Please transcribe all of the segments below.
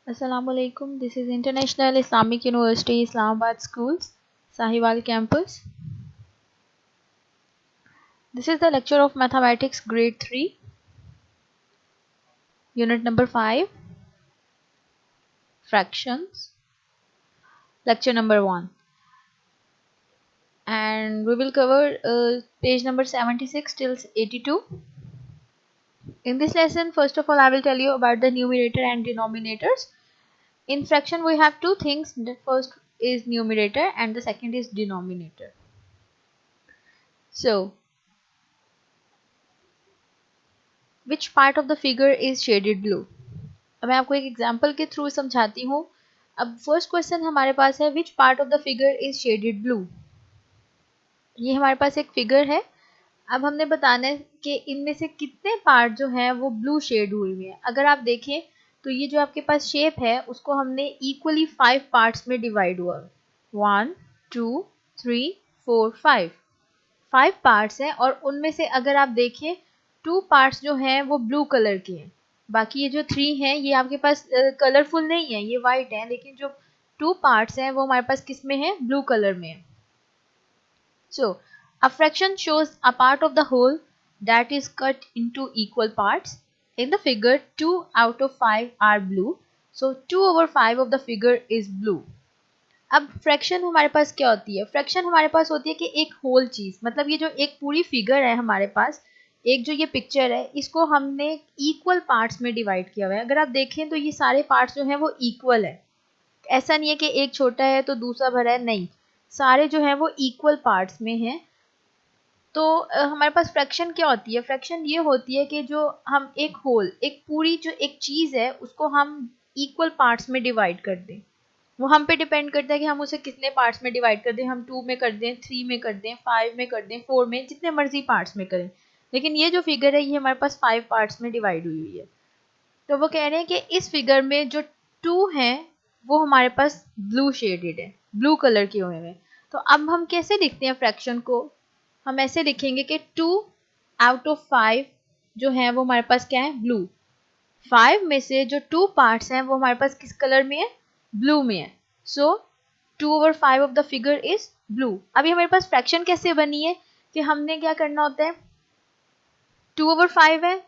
Assalamualaikum. This is International Islamic University Islamabad Schools, Sahiwal campus. This is the lecture of Mathematics Grade 3, Unit number 5, Fractions, Lecture number 1. And we will cover page number 76 till 82. In this lesson, first of all, I will tell you about the numerator and denominators. In fraction, we have two things. The first is numerator and the second is denominator. So, which part of the figure is shaded blue? अब मैं आपको एक example के through समझाती हूँ. अब first question हमारे पास है which part of the figure is shaded blue. ये हमारे पास एक फिगर है. अब हमने बताना है कि इनमें से कितने पार्ट जो हैं वो ब्लू शेड हुए हुए हैं. अगर आप देखें तो ये जो आपके पास शेप है उसको हमने इक्वली 5 पार्ट्स में डिवाइड हुआ. 1 2 3 4 5 पार्ट्स हैं और उनमें से अगर आप देखें 2 पार्ट्स जो हैं वो ब्लू कलर के हैं. बाकी ये जो 3 हैं ये आपके पास कलरफुल नहीं है, ये वाइट है, लेकिन जो 2 पार्ट्स हैं वो हमारे पास किस में है, ब्लू कलर में है. सो a fraction shows a part of the whole that is cut into equal parts. In the figure 2 out of 5 are blue, so 2 over 5 of the figure is blue. अब fraction हमारे पास क्या होती है? Fraction हमारे पास होती है कि एक होल चीज, मतलब ये जो एक पूरी फिगर है हमारे पास, एक जो ये पिक्चर है इसको हमने इक्वल पार्ट्स में डिवाइड किया हुआ है. अगर आप देखें तो ये सारे पार्ट्स जो हैं वो इक्वल है. ऐसा नहीं है कि एक छोटा है तो दूसरा बड़ा है, नहीं, सारे जो हैं वो इक्वल पार्ट्स में हैं. तो हमारे पास फ्रैक्शन क्या होती है? फ्रैक्शन ये होती है कि जो हम एक होल, एक पूरी जो एक चीज है उसको हम इक्वल पार्ट्स में डिवाइड कर दें. वो हम पे डिपेंड करता है कि हम उसे कितने पार्ट्स में डिवाइड कर दें. हम 2 में कर दें, 3 में कर दें, 5 में कर दें, 4 में, जितने मर्जी पार्ट्स में करें. लेकिन ये जो फिगर है ये हमारे पास 5 पार्ट्स में डिवाइड हुई हुई है. तो वो कह रहे हैं कि इस फिगर में जो 2 हैं वो हमारे पास ब्लू शेडेड है, ब्लू कलर के हुए हैं. तो अब हम कैसे लिखते हैं फ्रैक्शन को? हम ऐसे लिखेंगे कि 2 आउट ऑफ 5 जो है वो हमारे पास क्या है, ब्लू. 5 में से जो 2 पार्ट्स हैं वो हमारे पास किस कलर में है, ब्लू में है. सो 2 over 5 of the figure is blue. अभी हमारे पास फ्रैक्शन कैसे बनी है कि हमने क्या करना होता है, 2 over 5 है,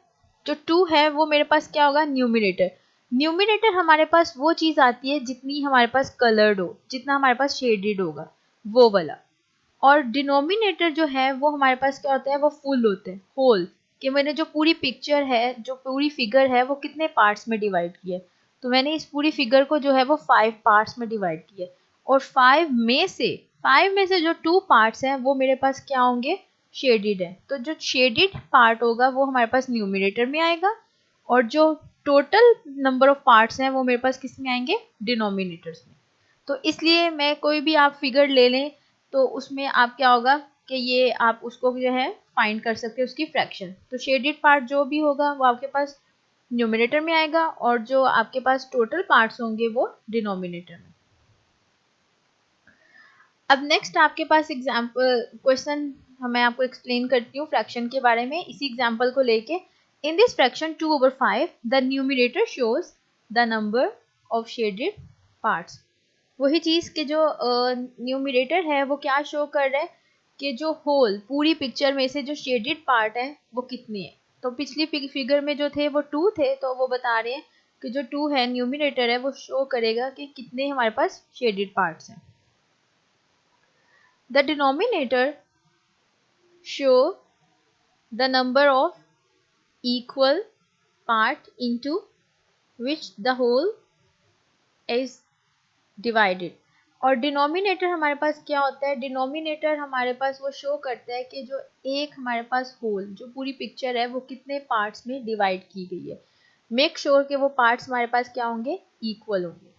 जो 2 है वो मेरे पास क्या होगा, न्यूमिनेटर. न्यूमिनेटर हमारे पास वो चीज आती है जितनी हमारे पास कलर्ड हो, जितना हमारे पास शेडेड होगा वो वाला. और डिनोमिनेटर जो है वो हमारे पास क्या होता है, वो फुल होते हैं, होल, कि मैंने जो पूरी पिक्चर है, जो पूरी फिगर है वो कितने पार्ट्स में डिवाइड की है. तो मैंने इस पूरी फिगर को जो है वो 5 पार्ट्स में डिवाइड किया. और 5 में से जो 2 पार्ट्स हैं वो मेरे पास क्या होंगे, शेडेड है. तो जो शेडेड पार्ट होगा वो हमारे पास न्यूमिनेटर में आएगा और जो टोटल नंबर ऑफ पार्ट्स हैं वो मेरे पास किस में आएंगे, डिनोमिनेटर्स में. तो इसलिए मैं कोई भी आप फिगर ले लें तो उसमें आप क्या होगा कि ये आप उसको जो है फाइंड कर सकते हैं उसकी फ्रैक्शन. तो शेडेड पार्ट जो भी होगा वो आपके पास न्यूमिनेटर में आएगा और जो आपके पास टोटल पार्ट्स होंगे वो डिनोमिनेटर में. अब नेक्स्ट आपके पास एग्जाम्पल क्वेश्चन मैं आपको एक्सप्लेन करती हूँ फ्रैक्शन के बारे में इसी एग्जाम्पल को लेके. In this fraction 2 over 5 the numerator shows the number of shaded parts. वही चीज के जो न्यूमिनेटर है वो क्या शो कर रहा है कि जो होल पूरी पिक्चर में से जो शेडेड पार्ट है वो कितने हैं. तो पिछली फिगर में जो थे वो 2 थे, तो वो बता रहे हैं कि जो 2 है न्यूमिनेटर है वो शो करेगा कि कितने हमारे पास शेडेड पार्ट्स हैं. The denominator show the number of equal part into which the whole is divided. और डिनोमिनेटर हमारे पास क्या होता है, डिनोमिनेटर हमारे पास वो शो करता है कि जो एक हमारे पास होल, जो पूरी पिक्चर है वो कितने पार्ट्स में डिवाइड की गई है. मेक श्योर कि वो पार्ट्स हमारे पास क्या होंगे, इक्वल होंगे.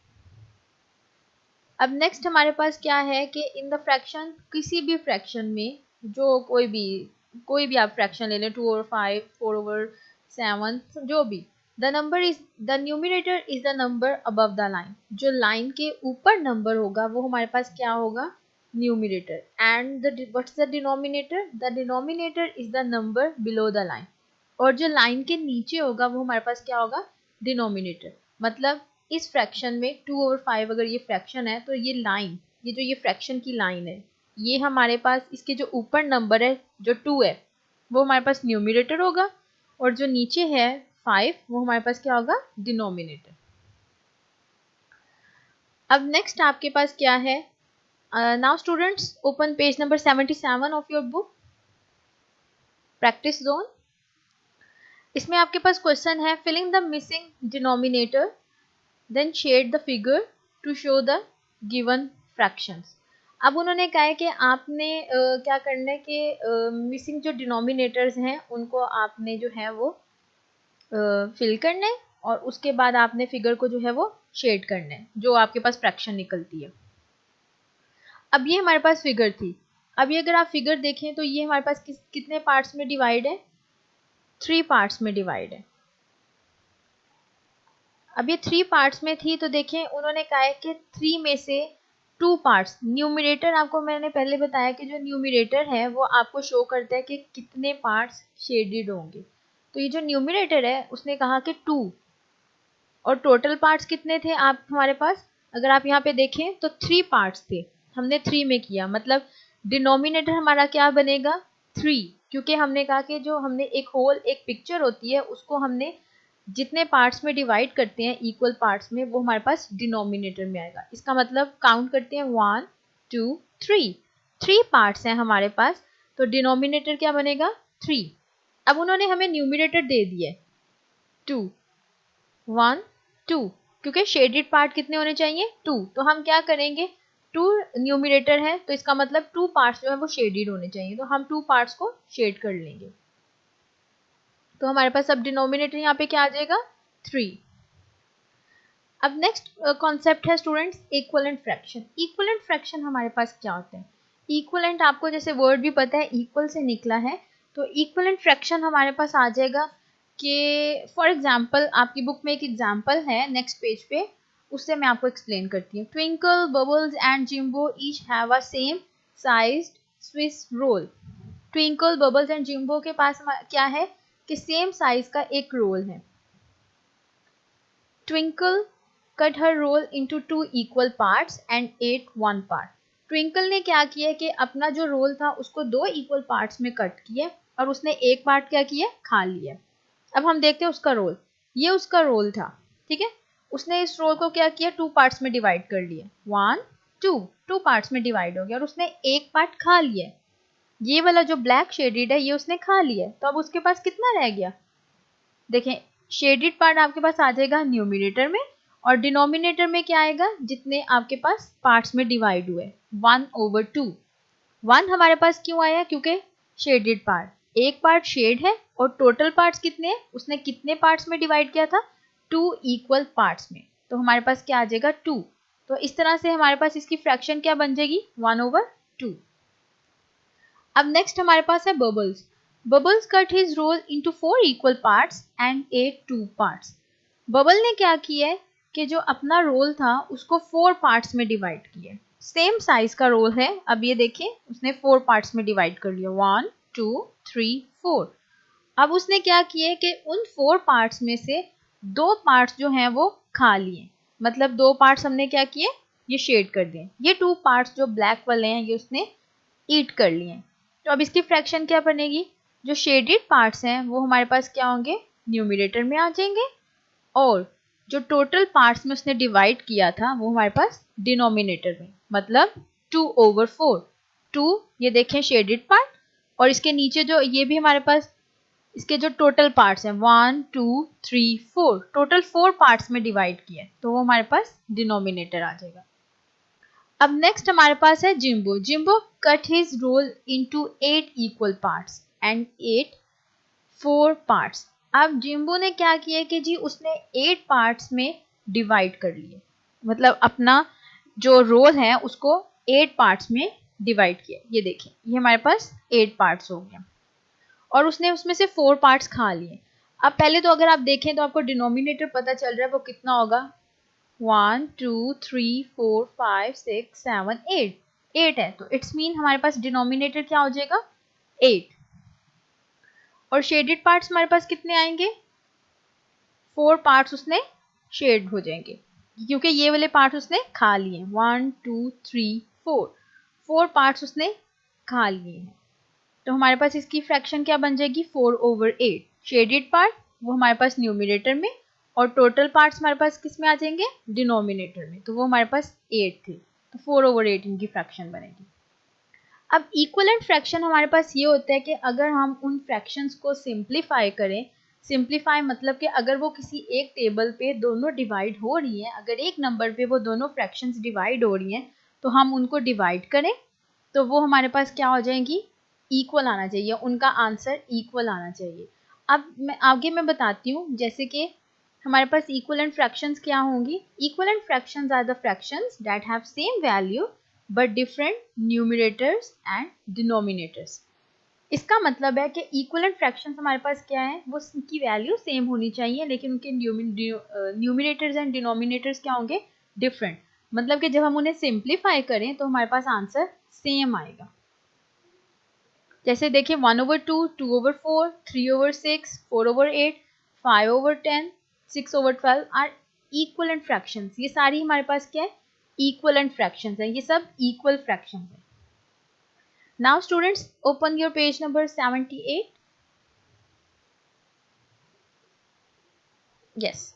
अब नेक्स्ट हमारे पास क्या है कि इन द फ्रैक्शन, किसी भी फ्रैक्शन में जो कोई भी आप फ्रैक्शन ले लें, 2 over 5, 4 over 7, जो भी, the number is the numerator is the number above the line. जो लाइन के ऊपर नंबर होगा वो हमारे पास क्या होगा, numerator. And what's the denominator, the denominator is the number below the line. और जो लाइन के नीचे होगा वो हमारे पास क्या होगा, डिनोमिनेटर. मतलब इस फ्रैक्शन में 2/5 अगर ये फ्रैक्शन है तो ये लाइन, ये जो ये फ्रैक्शन की लाइन है, ये हमारे पास इसके जो ऊपर नंबर है जो 2 है वो हमारे पास न्यूमरेटर होगा, और जो नीचे है 5 वो हमारे पास क्या होगा, डिनोमिनेटर। अब नेक्स्ट आपके पास क्या है, now students open page number 77 of your book, practice zone. इसमें आपके पास क्वेश्चन है, filling the missing denominator then shade the figure to show the given fractions. अब उन्होंने कहा है कि आपने क्या करना है कि मिसिंग जो डिनोमिनेटर्स हैं उनको आपने जो है वो फिल करना है, और उसके बाद आपने फिगर को जो है वो शेड करना है जो आपके पास फ्रैक्शन निकलती है। अब ये हमारे पास फिगर थी, अब ये अगर आप फिगर देखें तो ये हमारे पास कितने पार्ट्स में डिवाइड है, 3 पार्ट्स में डिवाइड है। अब ये 3 पार्ट्स में थी तो देखें उन्होंने कहा है कि 3 में से 2 पार्ट्स, न्यूमरेटर आपको मैंने पहले बताया कि जो न्यूमरेटर है वो आपको शो करता है कि कितने पार्ट्स शेडेड होंगे। तो ये जो न्यूमरेटर है उसने कहा कि 2, और टोटल पार्ट्स कितने थे आप हमारे पास, अगर आप यहाँ पे देखें तो 3 पार्ट्स थे, हमने 3 में किया, मतलब डिनोमिनेटर हमारा क्या बनेगा 3, क्योंकि हमने कहा कि जो हमने एक होल एक पिक्चर होती है उसको हमने जितने पार्ट्स में डिवाइड करते हैं इक्वल पार्ट्स में वो हमारे पास डिनोमिनेटर में आएगा। इसका मतलब काउंट करते हैं 1 2 3, 3 पार्ट्स हैं हमारे पास, तो डिनोमिनेटर क्या बनेगा 3। अब उन्होंने हमें न्यूमरेटर दे दिया 2 1 2, क्योंकि शेडेड पार्ट कितने होने चाहिए 2, तो हम क्या करेंगे 2 न्यूमरेटर है तो इसका मतलब 2 पार्ट्स जो है वो शेडेड होने चाहिए, तो हम 2 पार्ट्स को शेड कर लेंगे। तो हमारे पास अब डिनोमिनेटर यहाँ पे क्या आ जाएगा 3। अब नेक्स्ट कॉन्सेप्ट है students equivalent fraction. Equivalent fraction हमारे पास क्या होता है, इक्वलेंट आपको जैसे वर्ड भी पता है इक्वल से निकला है, तो इक्वलेंट फ्रैक्शन हमारे पास आ जाएगा कि फॉर एग्जांपल आपकी बुक में एक एग्जांपल है नेक्स्ट पेज पे, उससे मैं आपको एक्सप्लेन करती हूँ। Twinkle bubbles and Jimbo each have a same sized Swiss roll. Twinkle bubbles and Jimbo के पास क्या है कि सेम साइज का एक रोल है। Twinkle cut her roll into 2 equal parts and ate 1 part। Twinkle ने क्या किया कि अपना जो रोल था उसको 2 इक्वल पार्ट्स में कट किया और उसने एक पार्ट क्या किया खा लिया। अब हम देखते हैं उसका रोल, ये उसका रोल था, ठीक है, उसने इस रोल को क्या किया 2 पार्ट्स में डिवाइड कर लिया, 1 2, 2 पार्ट्स में डिवाइड हो गया और उसने एक पार्ट खा लिया। ये वाला जो ब्लैक शेडेड है ये उसने खा लिया, तो अब उसके पास कितना रह गया, देखें शेडेड पार्ट आपके पास आ जाएगा न्यूमरेटर में, और डिनोमिनेटर में क्या आएगा जितने आपके पास पार्ट्स में डिवाइड हुए 1/2। 1 हमारे पास क्यों आया, क्योंकि शेडेड पार्ट, एक पार्ट शेड है और टोटल पार्ट्स कितने हैं, उसने कितने पार्ट्स में डिवाइड किया था 2 इक्वल पार्ट्स में, तो हमारे पास क्या आ जाएगा 2। तो इस तरह से हमारे पास इसकी फ्रैक्शन क्या बन जाएगी 1/2। अब नेक्स्ट हमारे पास है Bubbles. Bubbles cut his roll into 4 equal parts and ate 2 parts. Bubble ने क्या किया है कि जो अपना रोल था उसको 4 पार्ट्स में डिवाइड किया, सेम साइज का रोल है, अब ये देखें उसने 4 पार्ट्स में डिवाइड कर लिया 1 2 3 4। अब उसने क्या किया कि उन 4 पार्ट्स में से 2 पार्ट्स जो हैं वो खा लिए, मतलब 2 पार्ट्स हमने क्या किए ये शेड कर दिए, ये 2 पार्ट्स जो ब्लैक वाले हैं ये उसने ईट कर लिए। तो अब इसकी फ्रैक्शन क्या बनेगी, जो शेडेड पार्ट्स हैं वो हमारे पास क्या होंगे न्यूमरेटर में आ जाएंगे, और जो टोटल पार्ट्स में उसने डिवाइड किया था वो हमारे पास डिनोमिनेटर में, मतलब 2/4। 2 ये देखें शेडेड पार्ट, और इसके नीचे जो ये भी हमारे पास इसके जो टोटल पार्ट्स हैं 1 2 3 4, टोटल 4 पार्ट्स में डिवाइड किया तो वो हमारे पास डिनोमिनेटर आ जाएगा। अब नेक्स्ट हमारे पास है Jimbo. Jimbo cut his roll into 8 equal parts and ate 4 parts. अब जिम्बो ने क्या किया कि जी उसने 8 पार्ट्स में डिवाइड कर लिए, मतलब अपना जो रोल है उसको 8 पार्ट्स में डिवाइड किया, ये देखिए ये हमारे पास 8 पार्ट्स हो गया और उसने उसमें से 4 पार्ट्स खा लिए। अब पहले तो अगर आप देखें तो आपको डिनोमिनेटर पता चल रहा है वो कितना होगा 1 2 3 4 5 6 7 8, 8 है, तो इट्स मीन हमारे पास डिनोमिनेटर क्या हो जाएगा 8, और शेडेड पार्ट्स हमारे पास कितने आएंगे 4 पार्ट्स उसने शेड हो जाएंगे। क्योंकि ये वाले पार्ट्स उसने खा लिए, 1 2 3 4, 4 पार्ट्स उसने खा लिए हैं। तो हमारे पास इसकी फ्रैक्शन क्या बन जाएगी, 4/8। शेडेड पार्ट वो हमारे पास न्यूमिनेटर में, और टोटल पार्ट्स हमारे पास किस में आ जाएंगे, डिनोमिनेटर में, तो वो हमारे पास 8 थे, तो 4/8 इनकी फ्रैक्शन बनेगी। अब इक्वलेंट फ्रैक्शन हमारे पास ये होता है कि अगर हम उन फ्रैक्शंस को सिंप्लीफाई करें, सिंप्लीफाई मतलब कि अगर वो किसी एक टेबल पे दोनों डिवाइड हो रही हैं, अगर एक नंबर पे वो दोनों फ्रैक्शंस डिवाइड हो रही हैं, तो हम उनको डिवाइड करें तो वो हमारे पास क्या हो जाएंगी, इक्वल आना चाहिए, उनका आंसर इक्वल आना चाहिए। अब मैं आगे मैं बताती हूँ, जैसे कि हमारे पास इक्वलेंट फ्रैक्शंस क्या होंगी। Equivalent fractions are the fractions that have same value but different numerators and denominators. इसका मतलब है कि इक्वलेंट फ्रैक्शंस हमारे पास क्या है, वो की वैल्यू सेम होनी चाहिए, लेकिन उनके न्यूमिनेटर्स एंड डिनोमिनेटर्स क्या होंगे, डिफरेंट। मतलब कि जब हम उन्हें सिंप्लीफाई करें तो हमारे पास आंसर सेम आएगा। जैसे देखिए 1/2, 2/4, 3/6, 4/8, 5/10, 6/12 आर इक्वलेंट फ्रैक्शंस। ये सारी हमारे पास क्या है, इक्वलेंट फ्रैक्शंस है, ये सब इक्वल फ्रैक्शंस है। Now students open your page number 78। Yes.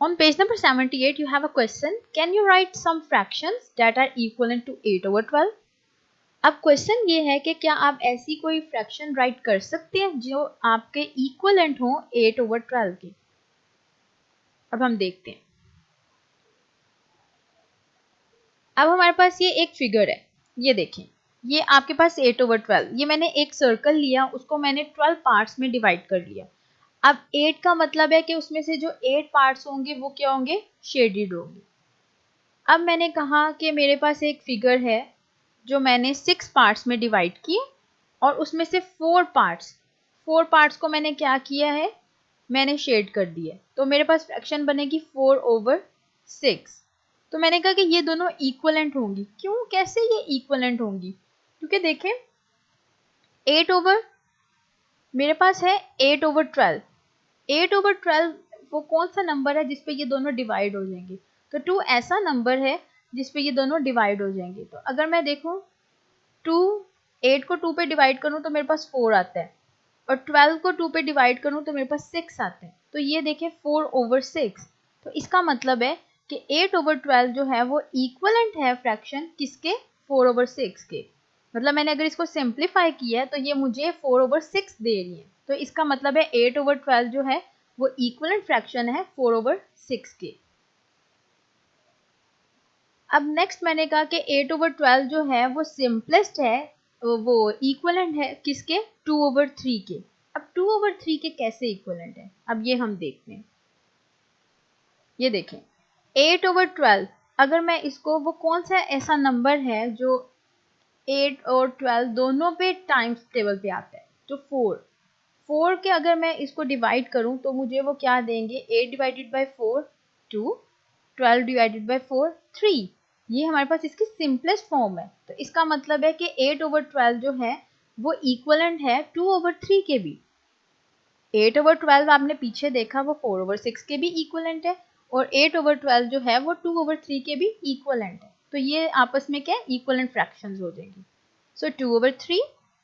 On page number 78, you have a question. Can you write some fractions that are equivalent to 8/12? अब क्वेश्चन ये है कि क्या आप ऐसी कोई फ्रैक्शन राइट कर सकते हैं जो आपके इक्वलेंट हो 8/12 के। अब हम देखते हैं। अब हमारे पास ये एक फिगर है, ये देखें, ये आपके पास 8/12, ये मैंने एक सर्कल लिया, उसको मैंने 12 पार्ट्स में डिवाइड कर लिया। अब 8 का मतलब है कि उसमें से जो 8 पार्ट्स होंगे वो क्या होंगे, शेडेड होंगे। अब मैंने कहा कि मेरे पास एक फिगर है जो मैंने 6 पार्ट्स में डिवाइड की, और उसमें से 4 पार्ट्स को मैंने क्या किया है, मैंने शेड कर दिया, तो मेरे पास फ्रैक्शन बनेगी 4/6। तो मैंने कहा कि ये दोनों इक्वलेंट होंगी। क्यों, कैसे ये इक्वलेंट होंगी, क्योंकि देखें 8 ओवर, मेरे पास है 8/12, 8/12 वो कौन सा नंबर है जिसपे ये दोनों डिवाइड हो जाएंगे, तो 2 ऐसा नंबर है जिसपे ये दोनों डिवाइड हो जाएंगे। तो अगर मैं देखूं 2, 8 को 2 पे डिवाइड करूं तो मेरे पास 4 आता है, और 12 को 2 पे डिवाइड करूं तो मेरे पास 6 आता है। तो ये देखें 4/6, तो इसका मतलब है कि 8/12 जो है वो इक्वलेंट है फ्रैक्शन किसके, 4/6 के। मतलब मैंने अगर इसको सिंप्लीफाई किया है तो ये मुझे 4/6 दे रही है, तो इसका मतलब है 8/12 जो है वो इक्वलेंट फ्रैक्शन है 4/6 के। अब नेक्स्ट मैंने कहा कि 8/12 जो है वो सिंपलेस्ट है, वो इक्वलेंट है किसके, 2/3 के। अब 2/3 के कैसे इक्वलेंट है, अब ये हम देखते हैं। ये देखें 8/12, अगर मैं इसको, वो कौन सा ऐसा नंबर है जो 8 और 12 दोनों पे टाइम्स टेबल पे आता है, तो 4 के अगर मैं इसको डिवाइड करूं तो मुझे वो क्या देंगे, 8 डिवाइडेड बाई 4 2, 12 डिवाइडेड बाई 4 3। ये हमारे पास इसकी सिंपलेस्ट फॉर्म है, तो इसका मतलब है कि 8/12 जो है वो इक्वलेंट है 2/3 के भी। 8/12 आपने पीछे देखा वो 4/6 के भी इक्वलेंट है, और 8/12 जो है वो 2/3 के भी इक्वलेंट है। तो ये आपस में क्या इक्वलेंट फ्रैक्शंस हो जाएंगी। So 2/3,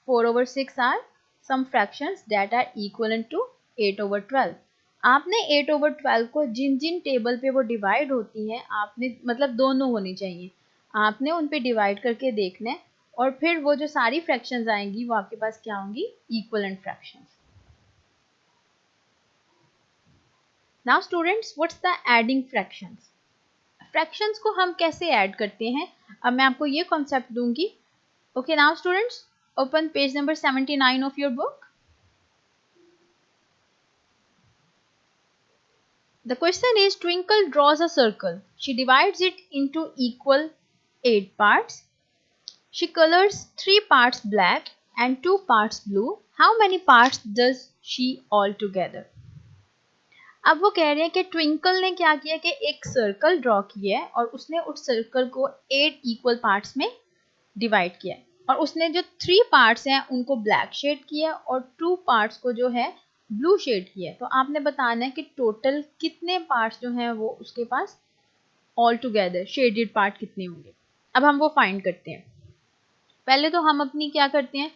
4/6 are some fractions that are equivalent to 8/12। आपने 8/12 को जिन जिन टेबल पे वो डिवाइड होती हैं, आपने मतलब दोनों होनी चाहिए, आपने उन पे डिवाइड करके देखना है, और फिर वो जो सारी फ्रैक्शंस आएंगी वो आपके पास क्या होंगी, equivalent fractions. Now students what's the adding fractions. Fractions को हम कैसे ऐड करते हैं, अब मैं आपको ये कॉन्सेप्ट दूंगी। Okay now students open page number 79 of your book. The question is, Twinkle draws a circle. She divides it into equal 8 parts. She colors 3 parts black and 2 parts blue. How many parts does she altogether? अब वो कह रहे हैं कि twinkle ने क्या किया कि एक सर्कल ड्रॉ किया है, और उसने उस सर्कल को 8 इक्वल पार्ट्स में डिवाइड किया है, और उसने जो 3 पार्ट्स हैं उनको ब्लैक शेड किया, और 2 पार्ट्स को जो है ब्लू शेड की है, तो आपने बताना है कि टोटल कितने पार्ट्स जो हैं वो उसके पास ऑल टुगेदर शेडेड पार्ट कितने होंगे। अब हम वो फाइंड करते हैं। पहले तो हम अपनी क्या करते हैं,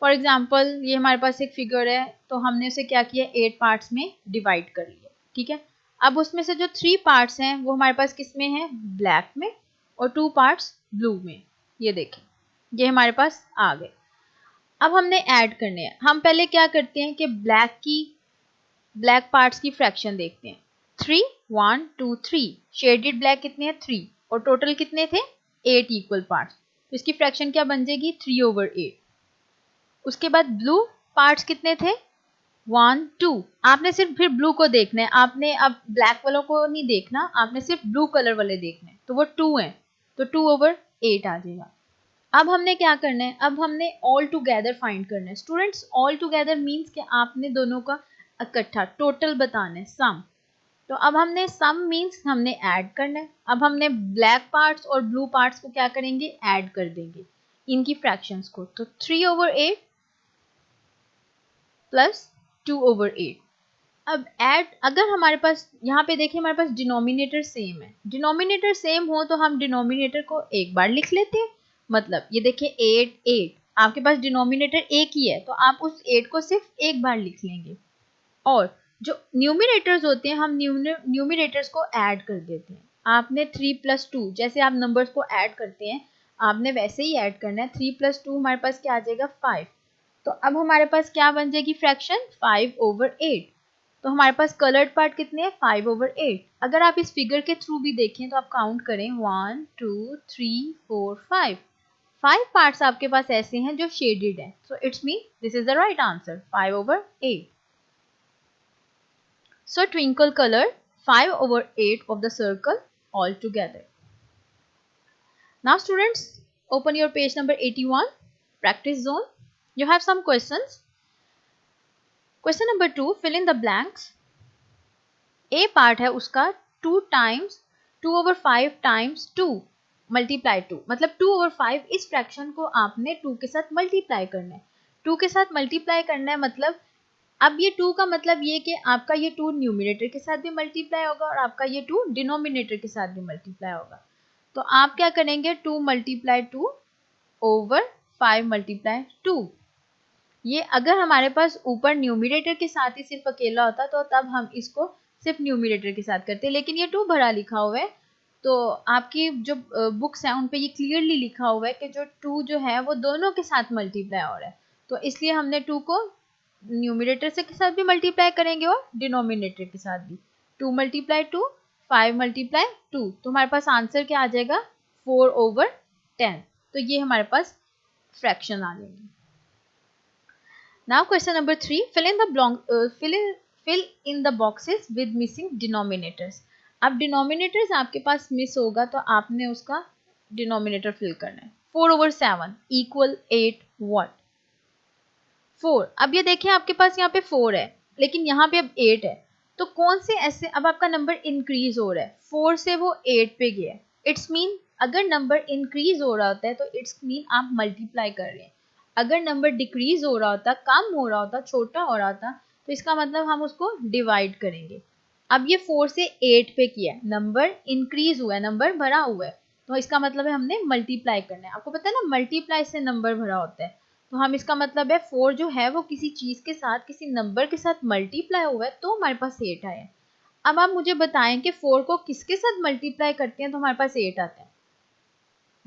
फॉर एग्जाम्पल ये हमारे पास एक फिगर है, तो हमने उसे क्या किया, 8 पार्ट्स में डिवाइड कर लिया, ठीक है। अब उसमें से जो 3 पार्ट्स हैं वो हमारे पास किस में है, ब्लैक में, और 2 पार्ट्स ब्लू में। ये देखें, ये हमारे पास आ गए। अब हमने ऐड करने हैं। हम पहले क्या करते हैं कि ब्लैक पार्ट्स की फ्रैक्शन देखते हैं। 3 1 2 3 शेडेड ब्लैक कितने हैं, 3, और टोटल कितने थे, 8 इक्वल पार्ट्स। तो इसकी फ्रैक्शन क्या बन जाएगी, 3/8। उसके बाद ब्लू पार्ट्स कितने थे, 1 2। आपने सिर्फ फिर ब्लू को देखना है, आपने अब ब्लैक वालों को नहीं देखना, आपने सिर्फ ब्लू कलर वाले देखने हैं, तो वो 2 हैं, तो 2/8 आ जाएगा। अब हमने क्या करना है, अब हमने ऑल टुगेदर फाइंड करना है। स्टूडेंट्स, ऑल टुगेदर मीन्स कि आपने दोनों का इकट्ठा टोटल बताना है, सम। तो अब हमने सम मीन्स हमने ऐड करना है। अब हमने ब्लैक पार्ट्स और ब्लू पार्ट्स को क्या करेंगे, ऐड कर देंगे इनकी फ्रैक्शंस को। तो 3/8 प्लस 2/8। अब ऐड, अगर हमारे पास यहाँ पे देखिए हमारे पास डिनोमिनेटर सेम है, डिनोमिनेटर सेम हो तो हम डिनोमिनेटर को एक बार लिख लेते हैं। मतलब ये देखिए 8 8, आपके पास डिनोमिनेटर एक ही है, तो आप उस 8 को सिर्फ एक बार लिख लेंगे। और जो न्यूमिनेटर्स होते हैं, हम न्यूमिनेटर्स को ऐड कर देते हैं। आपने 3 + 2, जैसे आप नंबर्स को ऐड करते हैं, आपने वैसे ही ऐड करना है। 3 + 2 हमारे पास क्या आ जाएगा, 5। तो अब हमारे पास क्या बन जाएगी फ्रैक्शन, 5/8। तो हमारे पास कलर्ड पार्ट कितने हैं, 5/8। अगर आप इस फिगर के थ्रू भी देखें तो आप काउंट करें, 1 2 3 4 5, 5 पार्ट्स आपके पास ऐसे हैं जो शेडेड हैं। So it's mean this is the right answer, 5/8। So twinkle colored 5/8 of the circle all together. Now students, open your page number 81, practice zone. You have some questions. Question number 2, fill in the blanks. A part है उसका 2 times 2/5 times 2 multiply 2, मतलब 2/5 इस fraction को आपने 2 के साथ multiply करना है। 2 के साथ मल्टीप्लाई करना है, मतलब अब ये 2 का मतलब ये कि आपका ये 2 न्यूमिनेटर के साथ भी मल्टीप्लाई होगा और आपका ये 2 डिनोमिनेटर के साथ भी मल्टीप्लाई होगा। तो आप क्या करेंगे, 2 × 2 over 5 × 2। ये अगर हमारे पास ऊपर न्यूमिनेटर के साथ ही सिर्फ अकेला होता तो तब हम इसको सिर्फ न्यूमिनेटर के साथ करते, लेकिन ये 2 भरा लिखा हुआ है, तो आपकी जो बुक्स हैं उन पे ये क्लियरली लिखा हुआ है कि जो 2 जो है वो दोनों के साथ मल्टीप्लाई हो रहा है। तो इसलिए हमने 2 को न्यूमिनेटर से के साथ भी मल्टीप्लाई करेंगे और डिनोमिनेटर के साथ भी। 2 × 2 5 × 2, तो हमारे पास आंसर क्या आ जाएगा, 4/10। तो ये हमारे पास फ्रैक्शन आ जाएगी। Now question number 3, fill in the boxes with missing denominators. अब डिनोमिनेटर्स आपके पास मिस होगा तो आपने उसका डिनोमिनेटर फिल करना है। 4/7 = 8 व्हाट, 4। अब ये देखिए आपके पास यहाँ पे 4 है, लेकिन यहाँ पे अब 8 है, तो कौन से ऐसे, अब आपका नंबर इंक्रीज हो रहा है, 4 से वो 8 पे गया है। इट्स मीन अगर नंबर इंक्रीज हो रहा होता है तो इट्स मीन आप मल्टीप्लाई कर रहे हैं। अगर नंबर डिक्रीज हो रहा होता, कम हो रहा होता, छोटा हो रहा होता, तो इसका मतलब हम उसको डिवाइड करेंगे। अब ये 4 से 8 पे किया है, नंबर इंक्रीज हुआ है, नंबर भरा हुआ है, तो इसका मतलब है हमने मल्टीप्लाई करना है। आपको पता है ना, मल्टीप्लाई से नंबर भरा होता है, तो हम इसका मतलब है 4 जो है वो किसी चीज के साथ, किसी नंबर के साथ मल्टीप्लाई हुआ है, तो हमारे पास 8 आया है। अब आप मुझे बताएं कि 4 को किसके साथ मल्टीप्लाई करते हैं तो हमारे पास 8 आता है,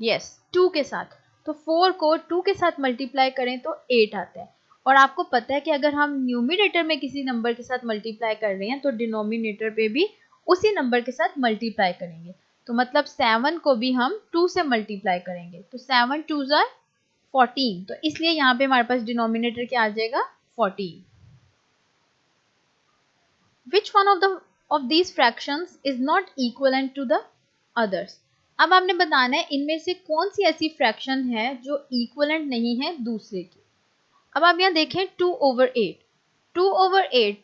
यस 2 के साथ। तो 4 को 2 के साथ मल्टीप्लाई करें तो 8 आता है। और आपको पता है कि अगर हम न्यूमिनेटर में किसी नंबर के साथ मल्टीप्लाई कर रहे हैं तो डिनोमिनेटर पे भी उसी नंबर के साथ मल्टीप्लाई करेंगे। तो मतलब 7 को भी हम 2 से मल्टीप्लाई करेंगे, तो 7 2s are 14, तो इसलिए यहाँ पे हमारे पास डिनोमिनेटर क्या आ जाएगा, 14। Which one of these fractions is not equivalent to the others? अब आपने बताना है इनमें से कौन सी ऐसी फ्रैक्शन है जो इक्वलेंट नहीं है दूसरे की। अब आप यहाँ देखें 2/8, 2/8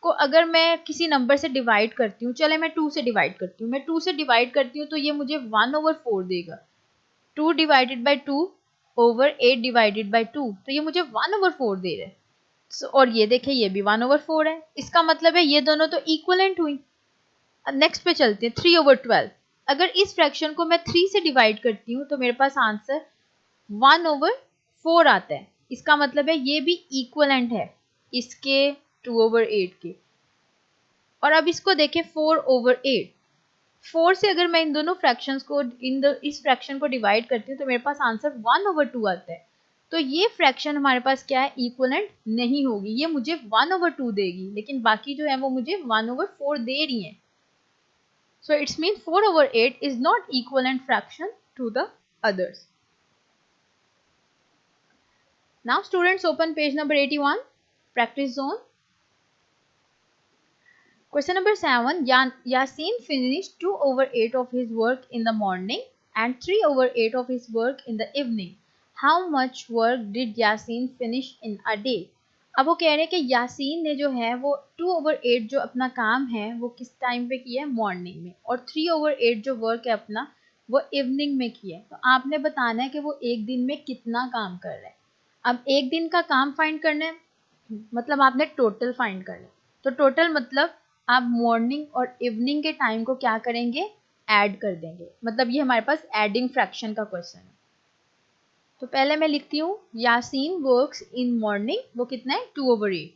को अगर मैं किसी नंबर से डिवाइड करती हूँ, चले मैं 2 से डिवाइड करती हूँ, मैं 2 से डिवाइड करती हूँ तो ये मुझे 1/4 देगा। 2 ÷ 2/8 ÷ 2, तो ये मुझे 1/4 दे रहा है। और ये देखें ये भी 1/4 है, इसका मतलब है ये दोनों तो इक्वलेंट हुई। अब नेक्स्ट पे चलते हैं, 3/12। अगर इस फ्रैक्शन को मैं 3 से डिवाइड करती हूँ तो मेरे पास आंसर 1/4 आता है। इसका मतलब है ये भी इक्वलेंट है इसके 2/8 के। और अब इसको देखें 4/8। 4 से अगर मैं इन दोनों फ्रैक्शंस को इस फ्रैक्शन को डिवाइड करती हूँ तो मेरे पास आंसर 1/2 आता है। तो ये फ्रैक्शन हमारे पास क्या है, इक्वलेंट नहीं होगी, ये मुझे 1/2 देगी, लेकिन बाकी जो है वो मुझे 1/4 दे रही है। So it means 4/8 is not equivalent fraction to the others. Now students open page number 81, practice zone. Question number 7. Yasin finished 2/8 of his work in the morning and 3/8 of his work in the evening. How much work did Yasin finish in a day? अब वो कह रहे हैं कि यासीन ने जो है वो 2/8 जो अपना काम है वो किस टाइम पे किया है, मॉर्निंग में, और 3/8 जो वर्क है अपना वो इवनिंग में किया है। तो आपने बताना है कि वो एक दिन में कितना काम कर रहा है। अब एक दिन का काम फाइंड करना है, मतलब आपने टोटल फाइंड करना है। तो टोटल मतलब आप मॉर्निंग और इवनिंग के टाइम को क्या करेंगे, ऐड कर देंगे। मतलब ये हमारे पास एडिंग फ्रैक्शन का क्वेश्चन है। तो पहले मैं लिखती हूँ यासीन वर्क्स इन मॉर्निंग, वो कितना है 2/8।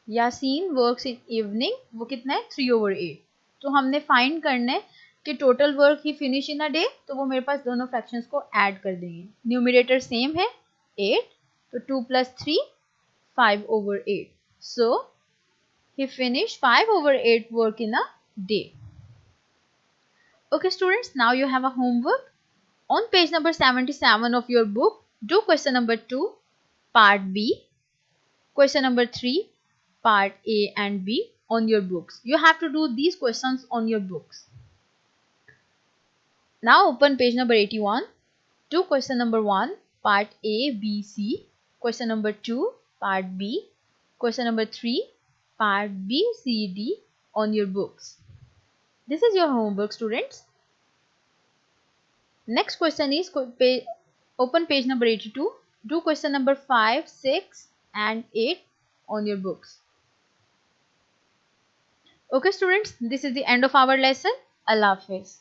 यासीन वर्क्स इन इवनिंग, वो कितना है 3/8। तो हमने फाइंड करना है कि total work he finish in a day, तो वो मेरे पास दोनों फ्रैक्शंस को ऐड कर देंगे। न्यूमरेटर सेम है 8, तो 2 + 3 5/8। So he finished 5/8 work in a day. Okay students, now you have a homework. On page number 77 of your book, do question number 2, part B, question number 3, part A and B on your books. You have to do these questions on your books. Now open page number 81. Do question number 1, part A, B, C. Question number 2, part B. Question number 3, part B, C, D on your books. This is your homework, students. Next question is open page number 82. Do question number 5, 6 and 8 on your books. Okay students, this is the end of our lesson. Allah Hafiz.